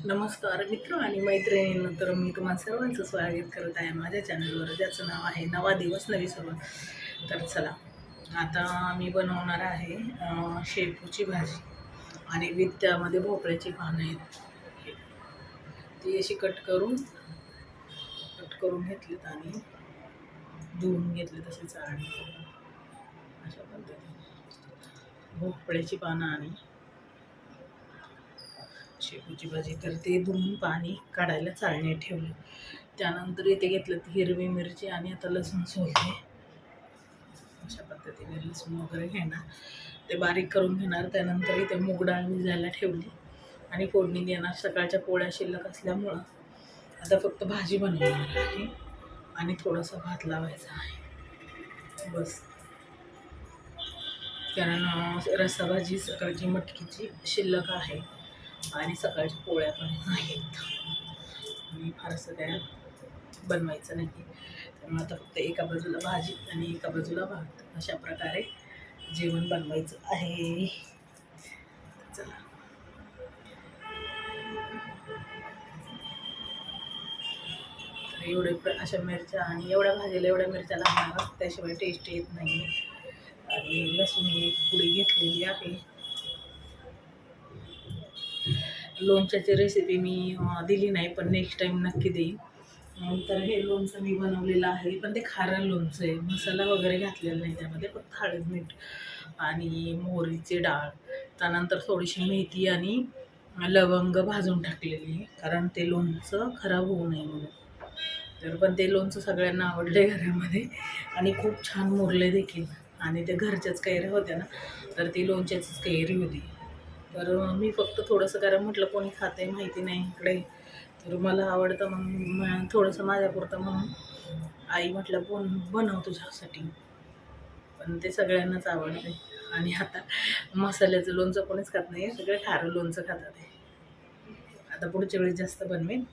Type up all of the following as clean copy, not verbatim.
नमस्कार मित्र आणि मैत्रिणींनो, तर मी तुम्हा सर्वांचं स्वागत करत आहे माझ्या चॅनलवर, ज्याचं नाव आहे नवा दिवस नवी सुरुवात. तर चला, आता मी बनवणार आहे शेपूची भाजी आणि विथ त्यामध्ये भोपळ्याची पानं आहेत. ती अशी कट करून घेतलीत आणि धुवून घेतली तसेच. आणि अशा पद्धतीने भोपळ्याची पानं आणि शेपूची भाजी, तर ते धुवून पाणी काढायला चाळणी ठेवली. त्यानंतर इथे घेतलं हिरवी मिरची आणि आता लसूण सोलते. अशा पद्धतीने लसूण वगैरे घेणार, ते बारीक करून घेणार. त्यानंतर इथे मूग डाळ भिजायला ठेवली आणि फोडणी देणार. सकाळच्या पोळ्या शिल्लक असल्यामुळं आता फक्त भाजी बनवणार आहे आणि थोडासा भात लावायचा आहे बस. कारण रस्साभाजी सकाळची मटकीची शिल्लक आहे आणि सकाळच्या पोळ्या पण आहेत आणि फारसं काय बनवायचं नाही. त्यामुळे आता फक्त एका बाजूला भाजी आणि एका बाजूला भात, अशा प्रकारे जेवण बनवायचं आहे. चला, एवढे अशा मिरच्या आणि एवढ्या भाजीला एवढ्या मिरच्या लागणार, त्याशिवाय टेस्ट येत नाही. आणि लसूण एक पुडी घेतलेली आहे. लोणच्याची रेसिपी मी दिली नाही, पण नेक्स्ट टाईम नक्की देईन. तर हे लोणचं मी बनवलेलं आहे, पण ते खारं लोणचं आहे. मसाला वगैरे घातलेला नाही त्यामध्ये, फक्त हळद मीठ आणि मोहरीची डाळ, त्यानंतर थोडीशी मेथी आणि लवंग भाजून टाकलेली आहे, कारण ते लोणचं खराब होऊ नये म्हणून. तर पण ते लोणचं सगळ्यांना आवडले घरामध्ये आणि खूप छान मुरले देखील. आणि ते घरच्याच कैऱ्या होत्या ना, तर ती लोणच्याचीच कैरी होती. तर मी फक्त थोडंसं, कारण म्हटलं कोणी खाते माहिती नाही इकडे, तर मला आवडतं मग थोडंसं माझ्यापुरतं म्हणून आई म्हटलं बनव तुझ्यासाठी. पण ते सगळ्यांनाच आवडते. आणि आता मसाल्याचं लोणचं कोणीच खात नाही, सगळे खारं लोणचं खातात. आता पुढच्या वेळेस जास्त बनवेन.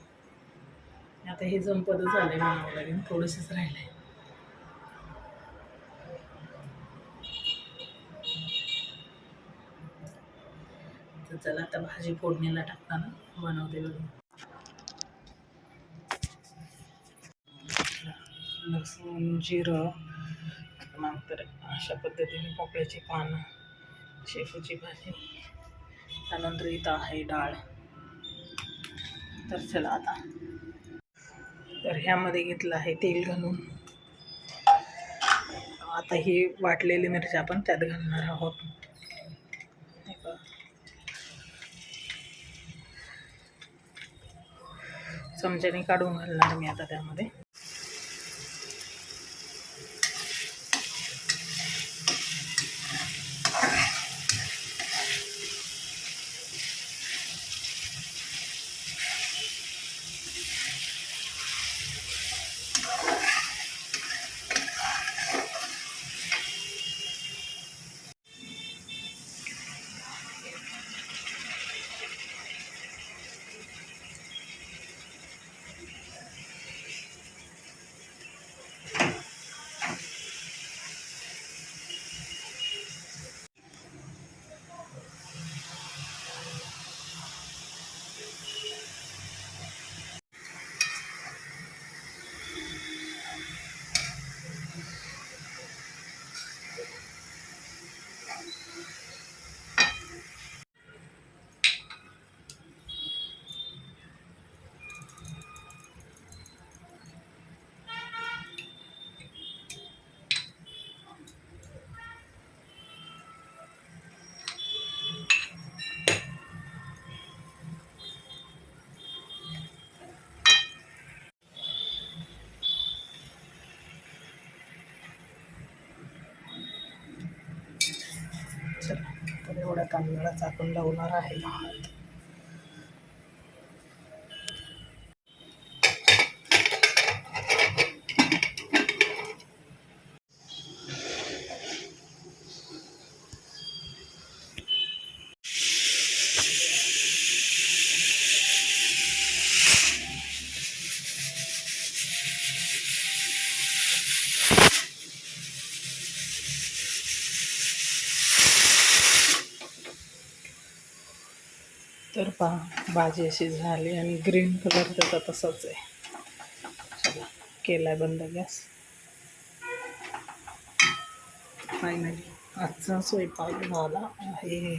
आता हे संपतच झालं आहे, म्हणावं लागेल, थोडंसंच राहिलं आहे. तर चला, आता भाजी फोडणीला टाकताना बनवते बघून. लसूण जिरं, नंतर अशा पद्धतीने भोपळ्याची पानं, शेपूची भाजी, त्यानंतर इथं आहे डाळ. तर चला आता, तर ह्यामध्ये घेतलं आहे तेल घालून. आता ही वाटलेली मिरची आपण त्यात घालणार आहोत. चमच्याने काढून घालणार मी आता त्यामध्ये. तर एवढ्या तांदळाचा आपण लावणार आहे भात. तर पहा भाजी अशी झाली आणि ग्रीन कलर त्याचा तसाच आहे. चला केला बंद गॅस. फायनली आजचा स्वयंपाक झाला आहे.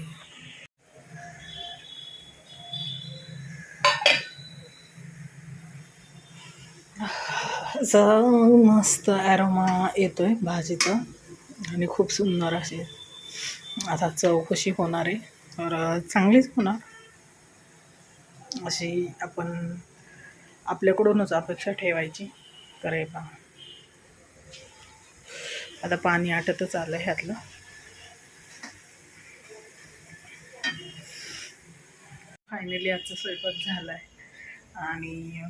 असा मस्त ॲरोमा येतोय भाजीचा आणि खूप सुंदर असे. आता चव कशी होणार आहे तर चांगलीच होणार, अशी आपण आपल्याकडूनच अपेक्षा ठेवायची. तर हे पहा आता पाणी आटतच आलं ह्यातलं. फायनली आजचा स्वयंपाक झाला आहे आणि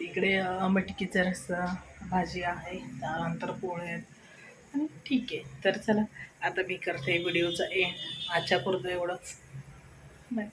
इकडे मटकीचा रस्सा भाजी आहे, त्यानंतर पोळे आहेत आणि ठीक आहे. तर चला आता मी करते व्हिडिओचा एंड. आजच्या पुरतं एवढंच. बाय.